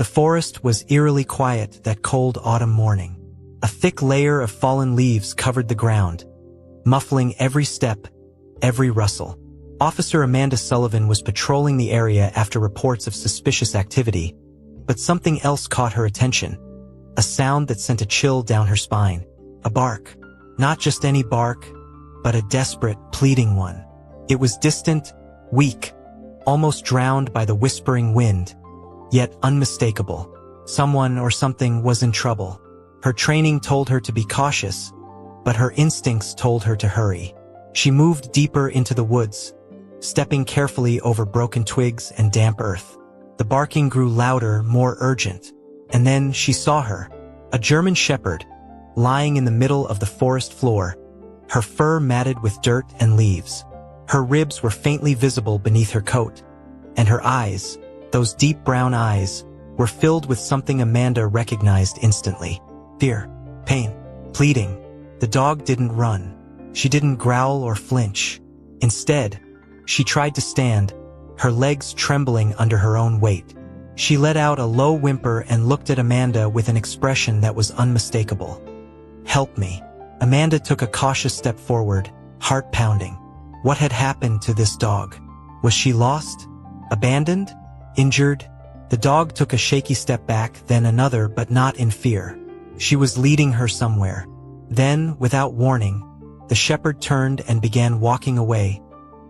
The forest was eerily quiet that cold autumn morning. A thick layer of fallen leaves covered the ground, muffling every step, every rustle. Officer Amanda Sullivan was patrolling the area after reports of suspicious activity, but something else caught her attention. A sound that sent a chill down her spine. A bark. Not just any bark, but a desperate, pleading one. It was distant, weak, almost drowned by the whispering wind, yet unmistakable. Someone or something was in trouble. Her training told her to be cautious, but her instincts told her to hurry. She moved deeper into the woods, stepping carefully over broken twigs and damp earth. The barking grew louder, more urgent, and then she saw her, a German shepherd, lying in the middle of the forest floor, her fur matted with dirt and leaves. Her ribs were faintly visible beneath her coat, and her eyes, those deep brown eyes, were filled with something Amanda recognized instantly. Fear, pain, pleading. The dog didn't run. She didn't growl or flinch. Instead, she tried to stand, her legs trembling under her own weight. She let out a low whimper and looked at Amanda with an expression that was unmistakable. "Help me." Amanda took a cautious step forward, heart pounding. What had happened to this dog? Was she lost? Abandoned? Injured? The dog took a shaky step back, then another, but not in fear. She was leading her somewhere. Then, without warning, the shepherd turned and began walking away,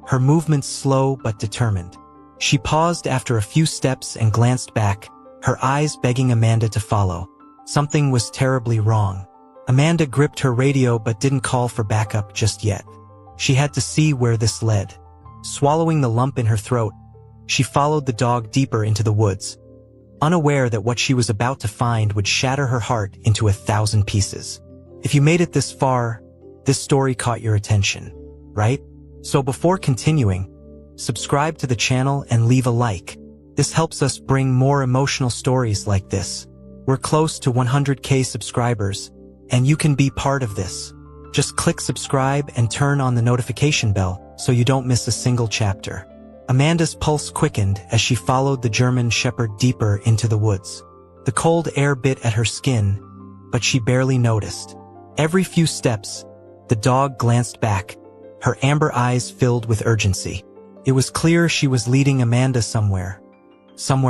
her movements slow but determined. She paused after a few steps and glanced back, her eyes begging Amanda to follow. Something was terribly wrong. Amanda gripped her radio but didn't call for backup just yet. She had to see where this led. Swallowing the lump in her throat, she followed the dog deeper into the woods, unaware that what she was about to find would shatter her heart into 1,000 pieces. If you made it this far, this story caught your attention, right? So before continuing, subscribe to the channel and leave a like. This helps us bring more emotional stories like this. We're close to 100K subscribers, and you can be part of this. Just click subscribe and turn on the notification bell so you don't miss a single chapter. Amanda's pulse quickened as she followed the German shepherd deeper into the woods. The cold air bit at her skin, but she barely noticed. Every few steps, the dog glanced back, her amber eyes filled with urgency. It was clear she was leading Amanda somewhere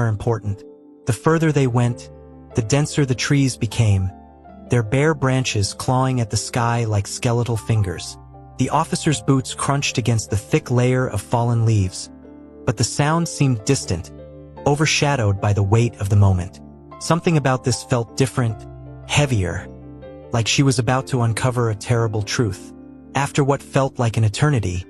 important. The further they went, the denser the trees became, their bare branches clawing at the sky like skeletal fingers. The officer's boots crunched against the thick layer of fallen leaves, but the sound seemed distant, overshadowed by the weight of the moment. Something about this felt different, heavier, like she was about to uncover a terrible truth. After what felt like an eternity,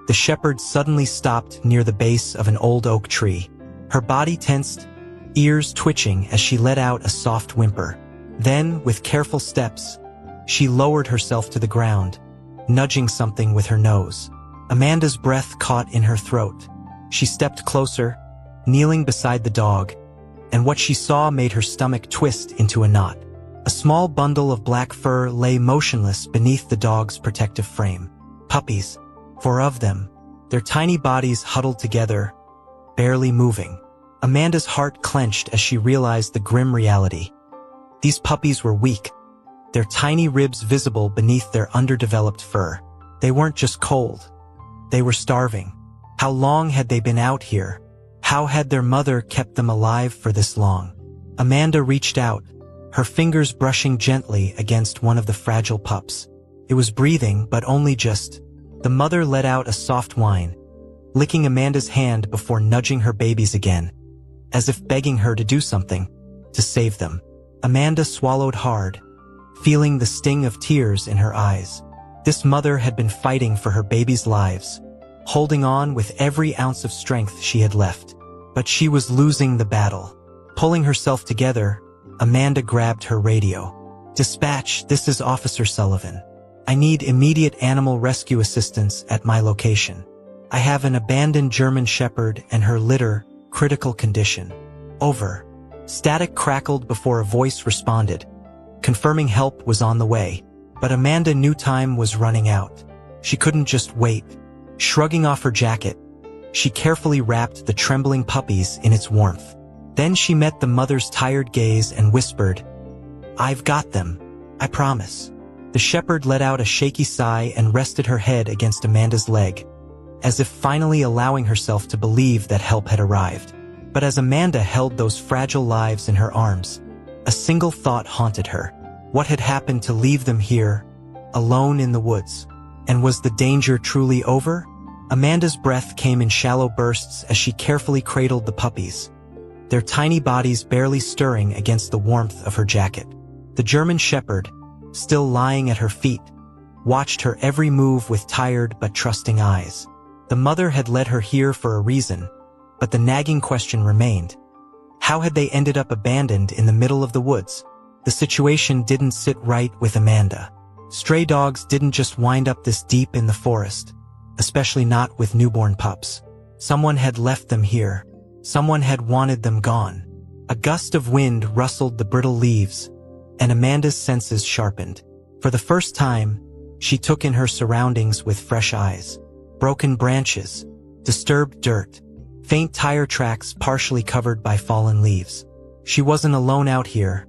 the shepherd suddenly stopped near the base of an old oak tree. Her body tensed, ears twitching as she let out a soft whimper. Then, with careful steps, she lowered herself to the ground, nudging something with her nose. Amanda's breath caught in her throat. She stepped closer, kneeling beside the dog, and what she saw made her stomach twist into a knot. A small bundle of black fur lay motionless beneath the dog's protective frame. Puppies, 4 of them, their tiny bodies huddled together, barely moving. Amanda's heart clenched as she realized the grim reality. These puppies were weak, their tiny ribs visible beneath their underdeveloped fur. They weren't just cold. They were starving. How long had they been out here? How had their mother kept them alive for this long? Amanda reached out, her fingers brushing gently against one of the fragile pups. It was breathing, but only just. The mother let out a soft whine, licking Amanda's hand before nudging her babies again, as if begging her to do something, to save them. Amanda swallowed hard, feeling the sting of tears in her eyes. This mother had been fighting for her babies' lives, holding on with every ounce of strength she had left. But she was losing the battle. Pulling herself together, Amanda grabbed her radio. "Dispatch, this is Officer Sullivan. I need immediate animal rescue assistance at my location. I have an abandoned German shepherd and her litter, critical condition. Over." Static crackled before a voice responded, confirming help was on the way. But Amanda knew time was running out. She couldn't just wait. Shrugging off her jacket, she carefully wrapped the trembling puppies in its warmth. Then she met the mother's tired gaze and whispered, "I've got them. I promise." The shepherd let out a shaky sigh and rested her head against Amanda's leg, as if finally allowing herself to believe that help had arrived. But as Amanda held those fragile lives in her arms, a single thought haunted her. What had happened to leave them here, alone in the woods? And was the danger truly over? Amanda's breath came in shallow bursts as she carefully cradled the puppies, their tiny bodies barely stirring against the warmth of her jacket. The German shepherd, still lying at her feet, watched her every move with tired but trusting eyes. The mother had led her here for a reason, but the nagging question remained. How had they ended up abandoned in the middle of the woods? The situation didn't sit right with Amanda. Stray dogs didn't just wind up this deep in the forest, especially not with newborn pups. Someone had left them here. Someone had wanted them gone. A gust of wind rustled the brittle leaves, and Amanda's senses sharpened. For the first time, she took in her surroundings with fresh eyes. Broken branches, disturbed dirt, faint tire tracks partially covered by fallen leaves. She wasn't alone out here.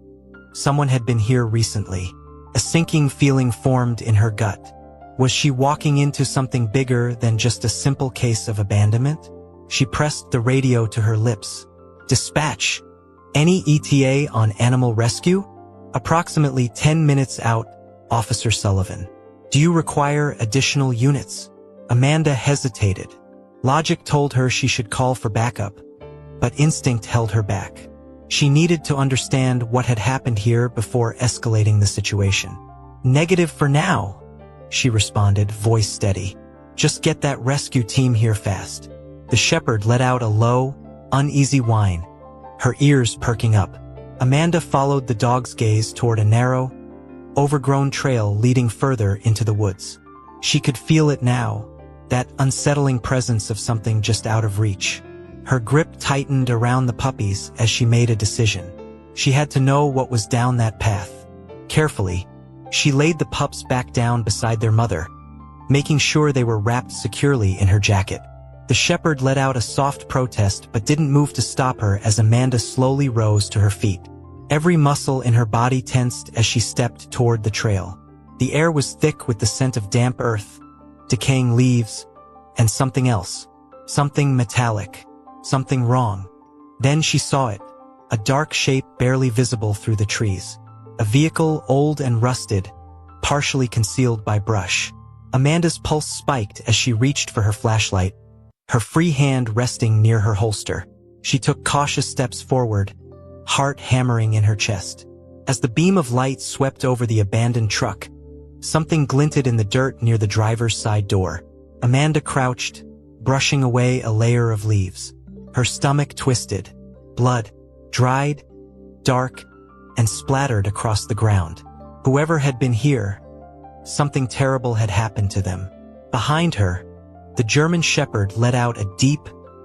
Someone had been here recently. A sinking feeling formed in her gut. Was she walking into something bigger than just a simple case of abandonment? She pressed the radio to her lips. "Dispatch. Any ETA on animal rescue? Approximately 10 minutes out, Officer Sullivan. Do you require additional units?" Amanda hesitated. Logic told her she should call for backup, but instinct held her back. She needed to understand what had happened here before escalating the situation. "Negative for now," she responded, voice steady. "Just get that rescue team here fast." The shepherd let out a low, uneasy whine, her ears perking up. Amanda followed the dog's gaze toward a narrow, overgrown trail leading further into the woods. She could feel it now, that unsettling presence of something just out of reach. Her grip tightened around the puppies as she made a decision. She had to know what was down that path. Carefully, she laid the pups back down beside their mother, making sure they were wrapped securely in her jacket. The shepherd let out a soft protest but didn't move to stop her as Amanda slowly rose to her feet. Every muscle in her body tensed as she stepped toward the trail. The air was thick with the scent of damp earth, decaying leaves, and something else. Something metallic. Something wrong. Then she saw it, a dark shape barely visible through the trees. A vehicle old and rusted, partially concealed by brush. Amanda's pulse spiked as she reached for her flashlight, her free hand resting near her holster. She took cautious steps forward, heart hammering in her chest. As the beam of light swept over the abandoned truck, something glinted in the dirt near the driver's side door. Amanda crouched, brushing away a layer of leaves. Her stomach twisted. Blood, dried, dark, and splattered across the ground. Whoever had been here, something terrible had happened to them. Behind her, the German shepherd let out a deep,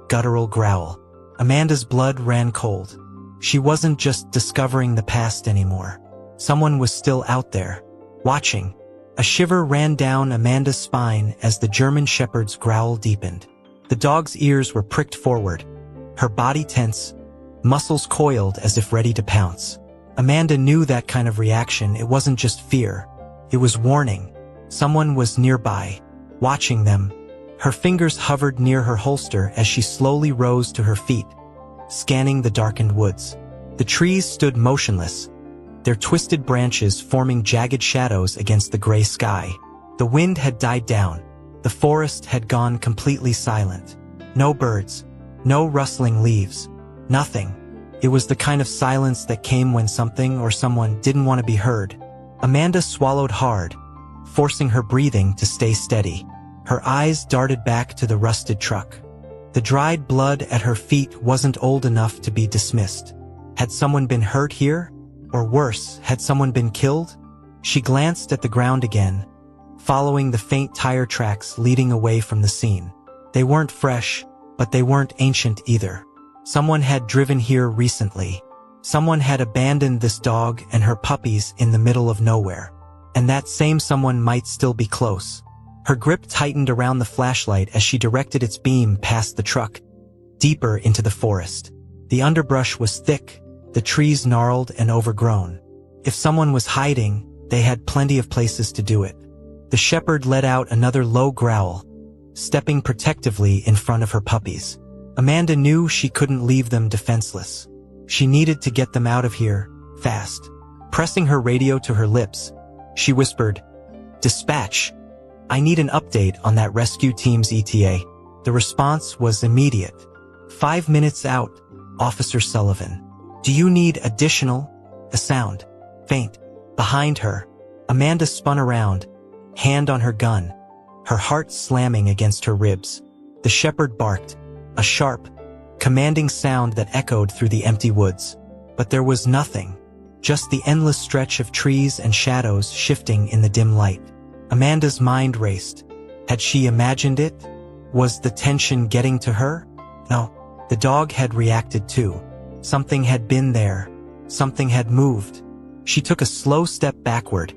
guttural growl. Amanda's blood ran cold. She wasn't just discovering the past anymore. Someone was still out there, watching. A shiver ran down Amanda's spine as the German shepherd's growl deepened. The dog's ears were pricked forward, her body tense, muscles coiled as if ready to pounce. Amanda knew that kind of reaction. It wasn't just fear. It was warning. Someone was nearby, watching them. Her fingers hovered near her holster as she slowly rose to her feet, scanning the darkened woods. The trees stood motionless, their twisted branches forming jagged shadows against the gray sky. The wind had died down. The forest had gone completely silent. No birds, no rustling leaves, nothing. It was the kind of silence that came when something or someone didn't want to be heard. Amanda swallowed hard, forcing her breathing to stay steady. Her eyes darted back to the rusted truck. The dried blood at her feet wasn't old enough to be dismissed. Had someone been hurt here? Or worse, had someone been killed? She glanced at the ground again, following the faint tire tracks leading away from the scene. They weren't fresh, but they weren't ancient either. Someone had driven here recently. Someone had abandoned this dog and her puppies in the middle of nowhere. And that same someone might still be close. Her grip tightened around the flashlight as she directed its beam past the truck, deeper into the forest. The underbrush was thick, the trees gnarled and overgrown. If someone was hiding, they had plenty of places to do it. The shepherd let out another low growl, stepping protectively in front of her puppies. Amanda knew she couldn't leave them defenseless. She needed to get them out of here, fast. Pressing her radio to her lips, she whispered, "Dispatch, I need an update on that rescue team's ETA." The response was immediate. 5 minutes out, Officer Sullivan. "Do you need additional?" A sound, faint, behind her. Amanda spun around, hand on her gun, her heart slamming against her ribs. The shepherd barked, a sharp, commanding sound that echoed through the empty woods. But there was nothing, just the endless stretch of trees and shadows shifting in the dim light. Amanda's mind raced. Had she imagined it? Was the tension getting to her? No, the dog had reacted too. Something had been there. Something had moved. She took a slow step backward,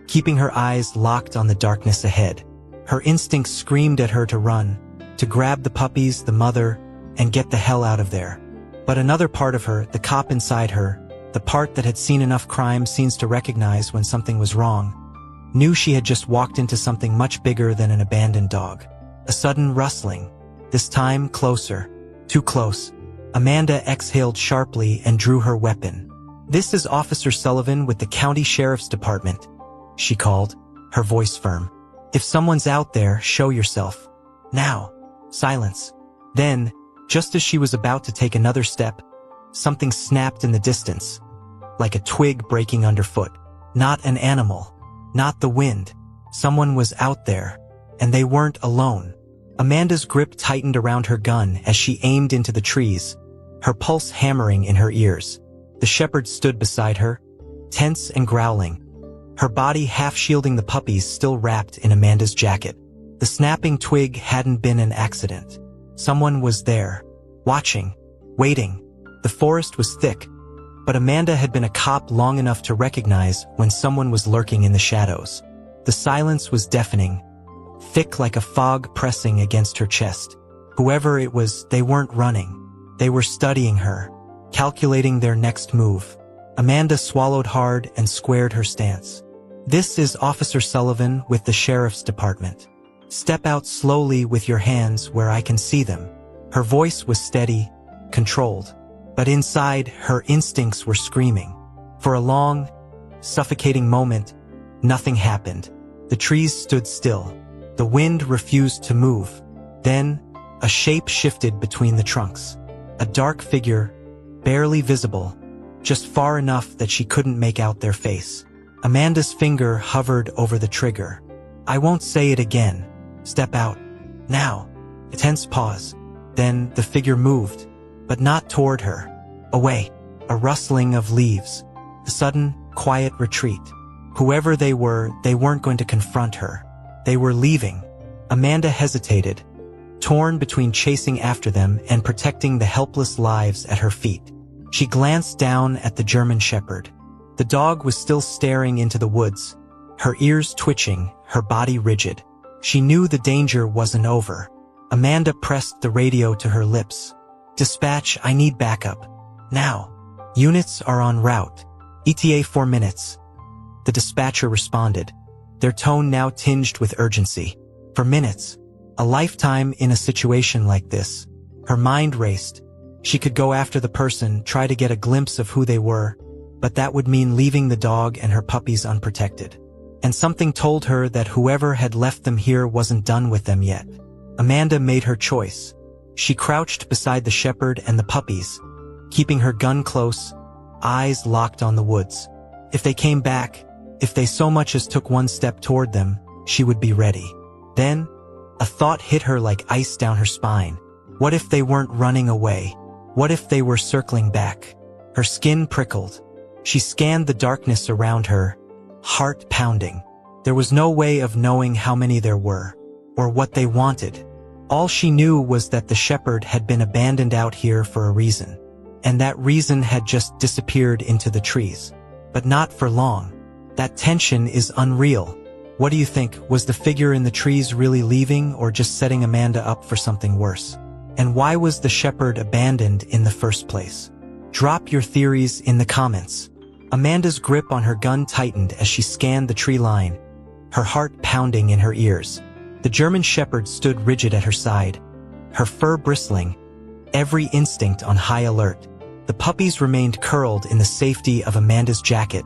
keeping her eyes locked on the darkness ahead. Her instincts screamed at her to run, to grab the puppies, the mother, and get the hell out of there. But another part of her, the cop inside her, the part that had seen enough crime scenes to recognize when something was wrong, knew she had just walked into something much bigger than an abandoned dog. A sudden rustling, this time closer, too close. Amanda exhaled sharply and drew her weapon. "This is Officer Sullivan with the County Sheriff's Department," she called, her voice firm. "If someone's out there, show yourself. Now." Silence. Then, just as she was about to take another step, something snapped in the distance, like a twig breaking underfoot. Not an animal, not the wind. Someone was out there, and they weren't alone. Amanda's grip tightened around her gun as she aimed into the trees, her pulse hammering in her ears. The shepherd stood beside her, tense and growling, her body half shielding the puppies still wrapped in Amanda's jacket. The snapping twig hadn't been an accident. Someone was there, watching, waiting. The forest was thick, but Amanda had been a cop long enough to recognize when someone was lurking in the shadows. The silence was deafening, thick like a fog pressing against her chest. Whoever it was, they weren't running. They were studying her, calculating their next move. Amanda swallowed hard and squared her stance. "This is Officer Sullivan with the Sheriff's Department. Step out slowly with your hands where I can see them." Her voice was steady, controlled, but inside, her instincts were screaming. For a long, suffocating moment, nothing happened. The trees stood still. The wind refused to move. Then, a shape shifted between the trunks. A dark figure, barely visible, just far enough that she couldn't make out their face. Amanda's finger hovered over the trigger. "I won't say it again. Step out. Now." A tense pause. Then the figure moved, but not toward her. Away. A rustling of leaves. A sudden, quiet retreat. Whoever they weren't going to confront her. They were leaving. Amanda hesitated, torn between chasing after them and protecting the helpless lives at her feet. She glanced down at the German shepherd. The dog was still staring into the woods, her ears twitching, her body rigid. She knew the danger wasn't over. Amanda pressed the radio to her lips. "Dispatch, I need backup. Now. Units are en route. ETA 4 minutes. The dispatcher responded, their tone now tinged with urgency. For minutes. A lifetime in a situation like this. Her mind raced. She could go after the person, try to get a glimpse of who they were, but that would mean leaving the dog and her puppies unprotected. And something told her that whoever had left them here wasn't done with them yet. Amanda made her choice. She crouched beside the shepherd and the puppies, keeping her gun close, eyes locked on the woods. If they came back, if they so much as took one step toward them, she would be ready. Then, a thought hit her like ice down her spine. What if they weren't running away? What if they were circling back? Her skin prickled. She scanned the darkness around her, heart pounding. There was no way of knowing how many there were, or what they wanted. All she knew was that the shepherd had been abandoned out here for a reason, and that reason had just disappeared into the trees. But not for long. That tension is unreal. What do you think? Was the figure in the trees really leaving or just setting Amanda up for something worse? And why was the shepherd abandoned in the first place? Drop your theories in the comments. Amanda's grip on her gun tightened as she scanned the tree line, her heart pounding in her ears. The German shepherd stood rigid at her side, her fur bristling, every instinct on high alert. The puppies remained curled in the safety of Amanda's jacket,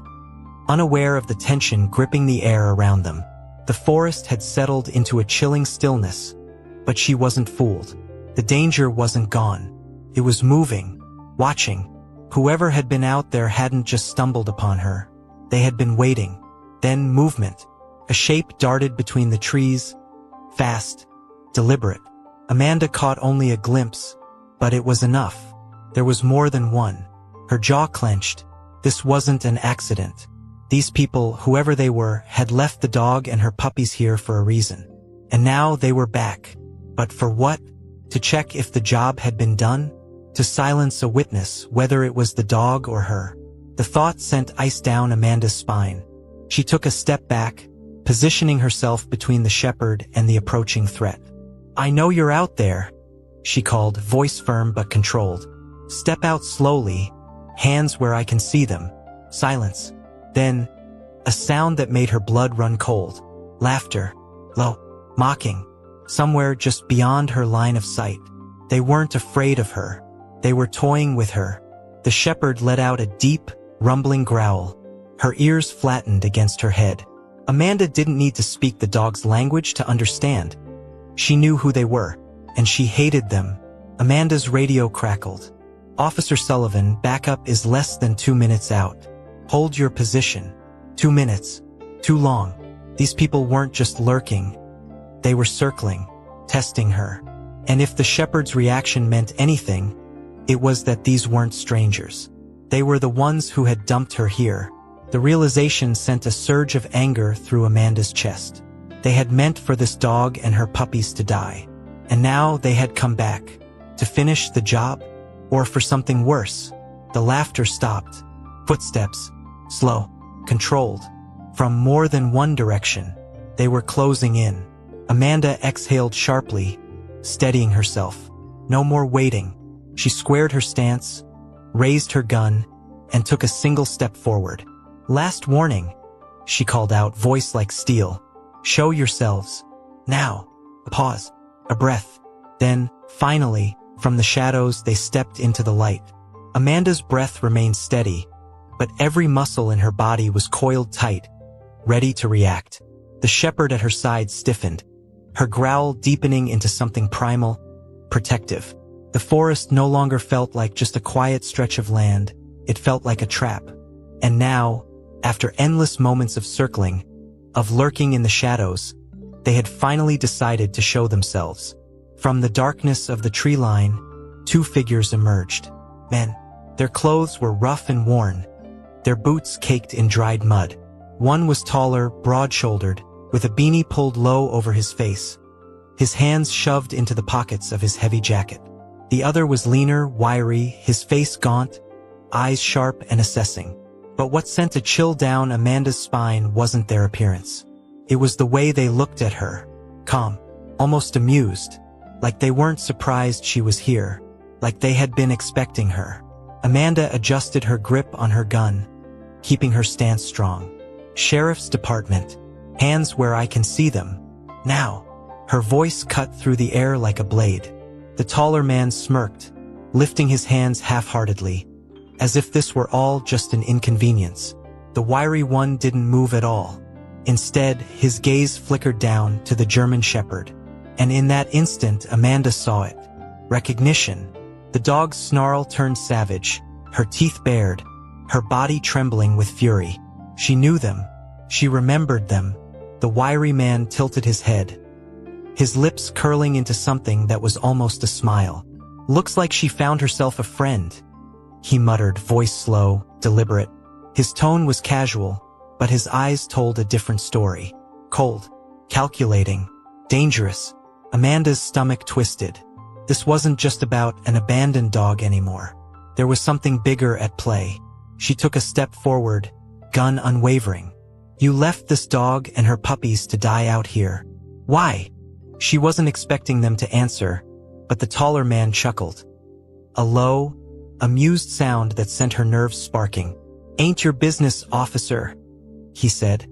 unaware of the tension gripping the air around them. The forest had settled into a chilling stillness, but she wasn't fooled. The danger wasn't gone. It was moving, watching. Whoever had been out there hadn't just stumbled upon her. They had been waiting. Then movement. A shape darted between the trees, fast, deliberate. Amanda caught only a glimpse, but it was enough. There was more than one. Her jaw clenched. This wasn't an accident. These people, whoever they were, had left the dog and her puppies here for a reason. And now they were back. But for what? To check if the job had been done? To silence a witness, whether it was the dog or her. The thought sent ice down Amanda's spine. She took a step back, positioning herself between the shepherd and the approaching threat. "I know you're out there," she called, voice firm but controlled. "Step out slowly, hands where I can see them." Silence. Then, a sound that made her blood run cold. Laughter. Low. Mocking. Somewhere just beyond her line of sight. They weren't afraid of her. They were toying with her. The shepherd let out a deep, rumbling growl. Her ears flattened against her head. Amanda didn't need to speak the dog's language to understand. She knew who they were, and she hated them. Amanda's radio crackled. "Officer Sullivan, backup is less than 2 minutes out. Hold your position." 2 minutes. Too long. These people weren't just lurking. They were circling, testing her. And if the shepherd's reaction meant anything, it was that these weren't strangers. They were the ones who had dumped her here. The realization sent a surge of anger through Amanda's chest. They had meant for this dog and her puppies to die. And now they had come back. To finish the job? Or for something worse? The laughter stopped. Footsteps. Slow. Controlled. From more than one direction. They were closing in. Amanda exhaled sharply, steadying herself. No more waiting. She squared her stance, raised her gun, and took a single step forward. "Last warning," she called out, voice like steel. "Show yourselves. Now." A pause. A breath. Then, finally, from the shadows they stepped into the light. Amanda's breath remained steady, but every muscle in her body was coiled tight, ready to react. The shepherd at her side stiffened, her growl deepening into something primal, protective. The forest no longer felt like just a quiet stretch of land. It felt like a trap. And now, after endless moments of circling, of lurking in the shadows, they had finally decided to show themselves. From the darkness of the tree line, 2 figures emerged. Men. Their clothes were rough and worn, their boots caked in dried mud. One was taller, broad-shouldered, with a beanie pulled low over his face, his hands shoved into the pockets of his heavy jacket. The other was leaner, wiry, his face gaunt, eyes sharp and assessing. But what sent a chill down Amanda's spine wasn't their appearance. It was the way they looked at her, calm, almost amused, like they weren't surprised she was here, like they had been expecting her. Amanda adjusted her grip on her gun, keeping her stance strong. "Sheriff's Department. Hands where I can see them. Now." Her voice cut through the air like a blade. The taller man smirked, lifting his hands half-heartedly, as if this were all just an inconvenience. The wiry one didn't move at all. Instead, his gaze flickered down to the German shepherd. And in that instant, Amanda saw it. Recognition. The dog's snarl turned savage, her teeth bared, her body trembling with fury. She knew them. She remembered them. The wiry man tilted his head, his lips curling into something that was almost a smile. "Looks like she found herself a friend," he muttered, voice slow, deliberate. His tone was casual, but his eyes told a different story. Cold, calculating, dangerous. Amanda's stomach twisted. This wasn't just about an abandoned dog anymore. There was something bigger at play. She took a step forward, gun unwavering. "You left this dog and her puppies to die out here. Why?" She wasn't expecting them to answer, but the taller man chuckled. A low, amused sound that sent her nerves sparking. "Ain't your business, officer," he said,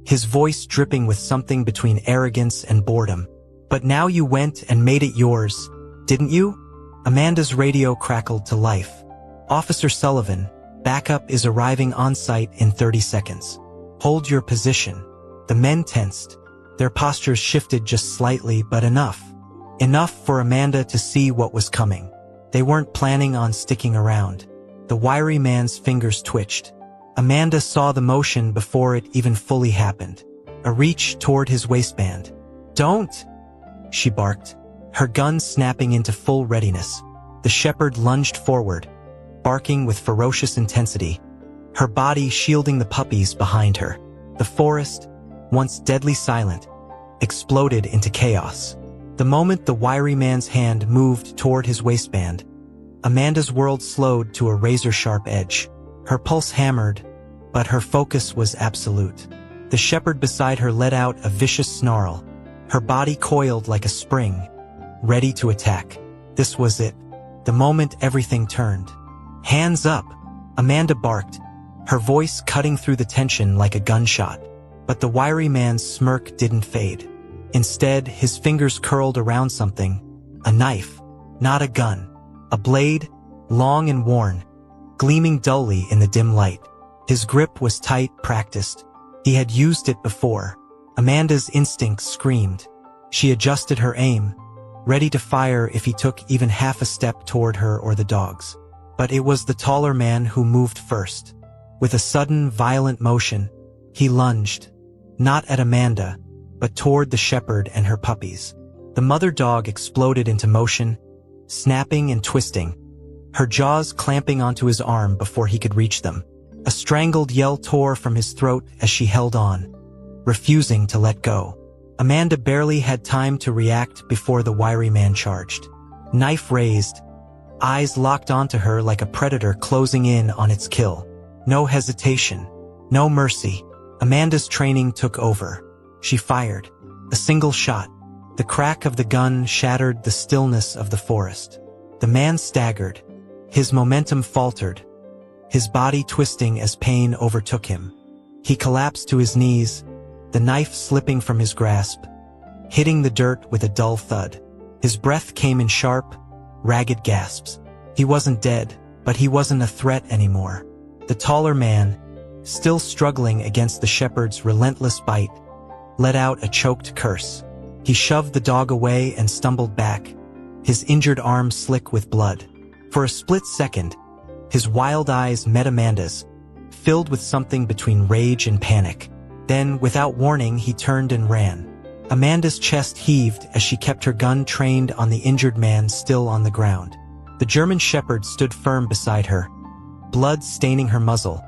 his voice dripping with something between arrogance and boredom. "But now you went and made it yours, didn't you?" Amanda's radio crackled to life. "Officer Sullivan, backup is arriving on site in 30 seconds. Hold your position." The men tensed. Their postures shifted just slightly, but enough. Enough for Amanda to see what was coming. They weren't planning on sticking around. The wiry man's fingers twitched. Amanda saw the motion before it even fully happened. A reach toward his waistband. "Don't!" she barked, her gun snapping into full readiness. The shepherd lunged forward, barking with ferocious intensity, her body shielding the puppies behind her. The forest, once deadly silent, exploded into chaos. The moment the wiry man's hand moved toward his waistband, Amanda's world slowed to a razor-sharp edge. Her pulse hammered, but her focus was absolute. The shepherd beside her let out a vicious snarl, her body coiled like a spring, ready to attack. This was it, the moment everything turned. "Hands up!" Amanda barked, her voice cutting through the tension like a gunshot. But the wiry man's smirk didn't fade. Instead, his fingers curled around something, a knife, not a gun, a blade, long and worn, gleaming dully in the dim light. His grip was tight, practiced. He had used it before. Amanda's instincts screamed. She adjusted her aim, ready to fire if he took even half a step toward her or the dogs. But it was the taller man who moved first. With a sudden, violent motion, he lunged, not at Amanda, but toward the shepherd and her puppies. The mother dog exploded into motion, snapping and twisting, her jaws clamping onto his arm before he could reach them. A strangled yell tore from his throat as she held on, refusing to let go. Amanda barely had time to react before the wiry man charged. Knife raised, eyes locked onto her like a predator closing in on its kill. No hesitation, no mercy. Amanda's training took over. She fired. A single shot. The crack of the gun shattered the stillness of the forest. The man staggered. His momentum faltered, his body twisting as pain overtook him. He collapsed to his knees, the knife slipping from his grasp, hitting the dirt with a dull thud. His breath came in sharp, ragged gasps. He wasn't dead, but he wasn't a threat anymore. The taller man, still struggling against the shepherd's relentless bite, let out a choked curse. He shoved the dog away and stumbled back, his injured arm slick with blood. For a split second, his wild eyes met Amanda's, filled with something between rage and panic. Then, without warning, he turned and ran. Amanda's chest heaved as she kept her gun trained on the injured man still on the ground. The German shepherd stood firm beside her, blood staining her muzzle,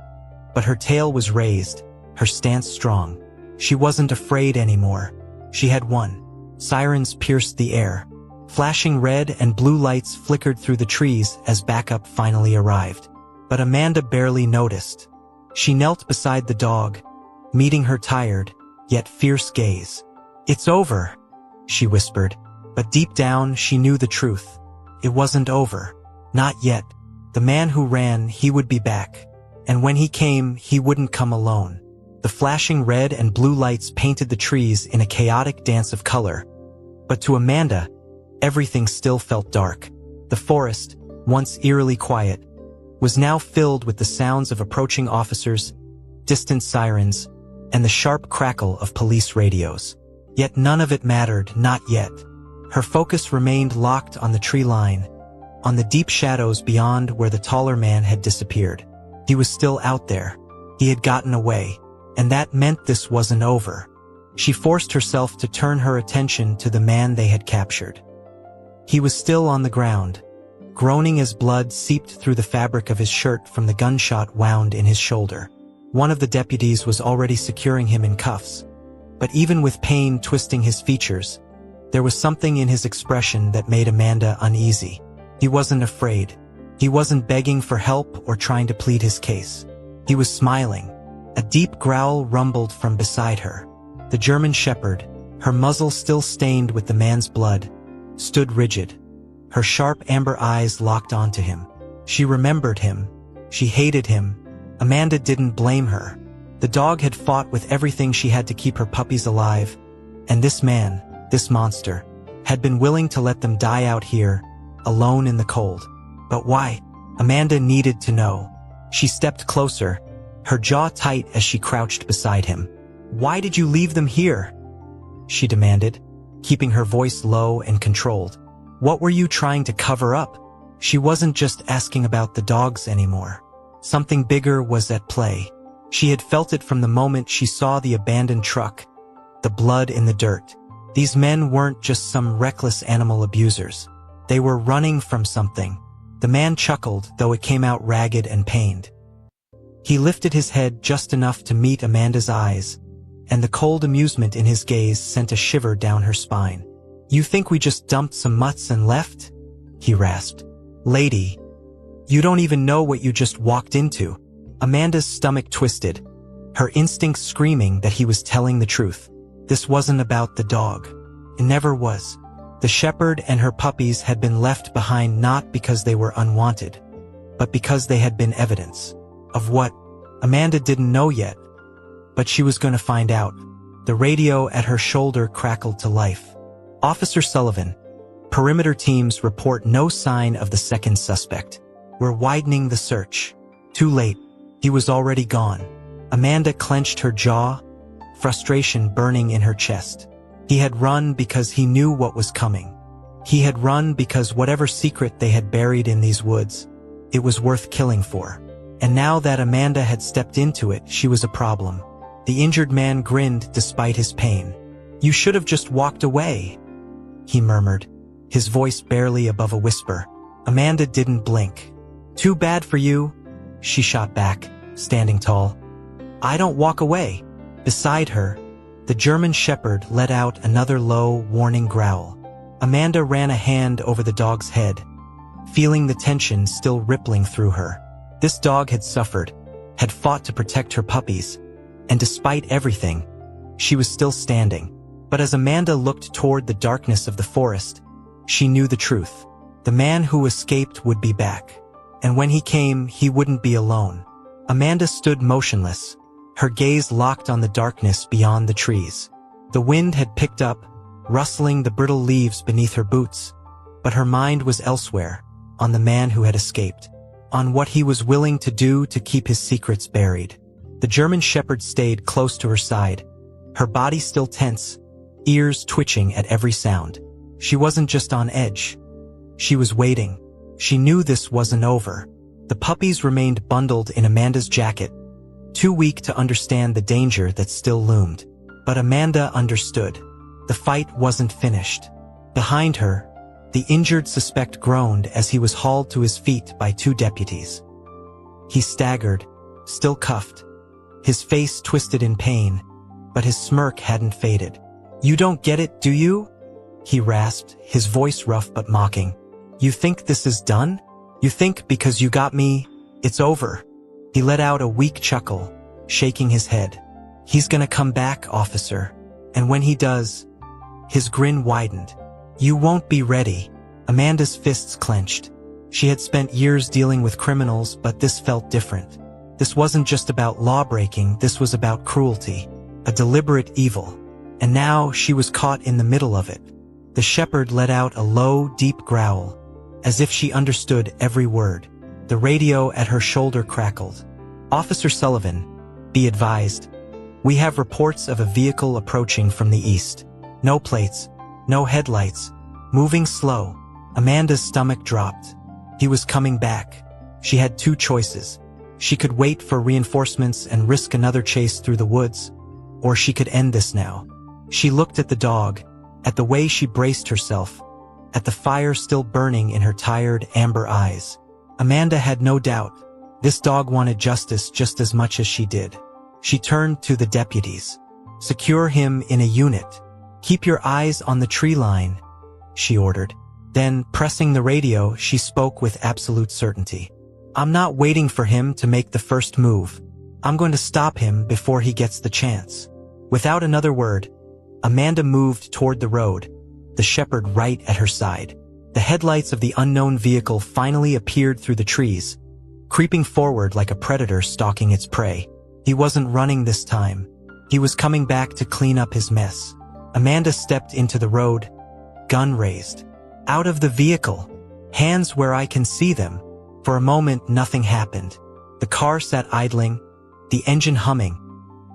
but her tail was raised, her stance strong. She wasn't afraid anymore. She had won. Sirens pierced the air. Flashing red and blue lights flickered through the trees as backup finally arrived. But Amanda barely noticed. She knelt beside the dog, meeting her tired, yet fierce gaze. "It's over," she whispered, but deep down she knew the truth. It wasn't over. Not yet. The man who ran, he would be back. And when he came, he wouldn't come alone. The flashing red and blue lights painted the trees in a chaotic dance of color. But to Amanda, everything still felt dark. The forest, once eerily quiet, was now filled with the sounds of approaching officers, distant sirens, and the sharp crackle of police radios. Yet none of it mattered, not yet. Her focus remained locked on the tree line, on the deep shadows beyond where the taller man had disappeared. He was still out there. He had gotten away, and that meant this wasn't over. She forced herself to turn her attention to the man they had captured. He was still on the ground, groaning as blood seeped through the fabric of his shirt from the gunshot wound in his shoulder. One of the deputies was already securing him in cuffs, but even with pain twisting his features, there was something in his expression that made Amanda uneasy. He wasn't afraid. He wasn't begging for help or trying to plead his case. He was smiling. A deep growl rumbled from beside her. The German shepherd, her muzzle still stained with the man's blood, stood rigid, Her sharp amber eyes locked onto him. She remembered him. She hated him. Amanda didn't blame her. The dog had fought with everything she had to keep her puppies alive, and this man, this monster, had been willing to let them die out here, alone in the cold. But why? Amanda needed to know. She stepped closer, her jaw tight as she crouched beside him. "Why did you leave them here?" she demanded, keeping her voice low and controlled. "What were you trying to cover up?" She wasn't just asking about the dogs anymore. Something bigger was at play. She had felt it from the moment she saw the abandoned truck, the blood in the dirt. These men weren't just some reckless animal abusers. They were running from something. The man chuckled, though it came out ragged and pained. He lifted his head just enough to meet Amanda's eyes, and the cold amusement in his gaze sent a shiver down her spine. "You think we just dumped some mutts and left?" he rasped. "Lady, you don't even know what you just walked into." Amanda's stomach twisted, her instincts screaming that he was telling the truth. This wasn't about the dog. It never was. The shepherd and her puppies had been left behind not because they were unwanted, but because they had been evidence. Of what? Amanda didn't know yet, but she was going to find out. The radio at her shoulder crackled to life. "Officer Sullivan, perimeter teams report no sign of the second suspect. We're widening the search." Too late. He was already gone. Amanda clenched her jaw, frustration burning in her chest. He had run because he knew what was coming. He had run because whatever secret they had buried in these woods, it was worth killing for. And now that Amanda had stepped into it, she was a problem. The injured man grinned despite his pain. "You should have just walked away," he murmured, his voice barely above a whisper. Amanda didn't blink. "Too bad for you," she shot back, standing tall. "I don't walk away." Beside her, the German shepherd let out another low, warning growl. Amanda ran a hand over the dog's head, feeling the tension still rippling through her. This dog had suffered, had fought to protect her puppies, and despite everything, she was still standing. But as Amanda looked toward the darkness of the forest, she knew the truth. The man who escaped would be back. And when he came, he wouldn't be alone. Amanda stood motionless, her gaze locked on the darkness beyond the trees. The wind had picked up, rustling the brittle leaves beneath her boots, but her mind was elsewhere, on the man who had escaped, on what he was willing to do to keep his secrets buried. The German shepherd stayed close to her side, her body still tense, ears twitching at every sound. She wasn't just on edge. She was waiting. She knew this wasn't over. The puppies remained bundled in Amanda's jacket, too weak to understand the danger that still loomed. But Amanda understood. The fight wasn't finished. Behind her, the injured suspect groaned as he was hauled to his feet by two deputies. He staggered, still cuffed, his face twisted in pain, but his smirk hadn't faded. "You don't get it, do you?" he rasped, his voice rough but mocking. "You think this is done? You think because you got me, it's over?" He let out a weak chuckle, shaking his head. "He's gonna come back, officer. And when he does..." His grin widened. "You won't be ready." Amanda's fists clenched. She had spent years dealing with criminals, but this felt different. This wasn't just about law-breaking, this was about cruelty, a deliberate evil. And now she was caught in the middle of it. The shepherd let out a low, deep growl, as if she understood every word. The radio at her shoulder crackled. "Officer Sullivan, be advised. We have reports of a vehicle approaching from the east. No plates, no headlights, moving slow." Amanda's stomach dropped. He was coming back. She had two choices. She could wait for reinforcements and risk another chase through the woods, or she could end this now. She looked at the dog, at the way she braced herself, at the fire still burning in her tired, amber eyes. Amanda had no doubt. This dog wanted justice just as much as she did. She turned to the deputies. "Secure him in a unit. Keep your eyes on the tree line," she ordered. Then, pressing the radio, she spoke with absolute certainty. "I'm not waiting for him to make the first move. I'm going to stop him before he gets the chance." Without another word, Amanda moved toward the road, the shepherd right at her side. The headlights of the unknown vehicle finally appeared through the trees, creeping forward like a predator stalking its prey. He wasn't running this time. He was coming back to clean up his mess. Amanda stepped into the road, gun raised. Out of the vehicle, hands where I can see them. For a moment, nothing happened. The car sat idling, the engine humming,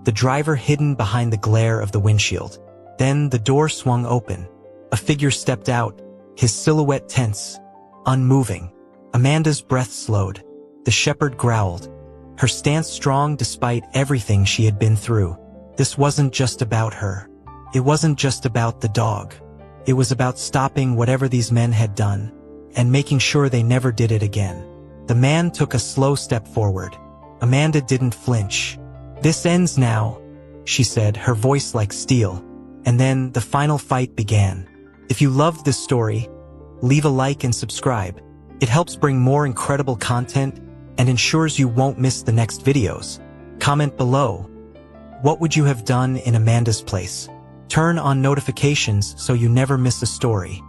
the driver hidden behind the glare of the windshield. Then the door swung open. A figure stepped out, his silhouette tense, unmoving. Amanda's breath slowed. The shepherd growled, her stance strong despite everything she had been through. This wasn't just about her. It wasn't just about the dog. It was about stopping whatever these men had done, and making sure they never did it again. The man took a slow step forward. Amanda didn't flinch. "This ends now," she said, her voice like steel. And then the final fight began. If you loved this story, leave a like and subscribe. It helps bring more incredible content and ensures you won't miss the next videos. Comment below. What would you have done in Amanda's place? Turn on notifications so you never miss a story.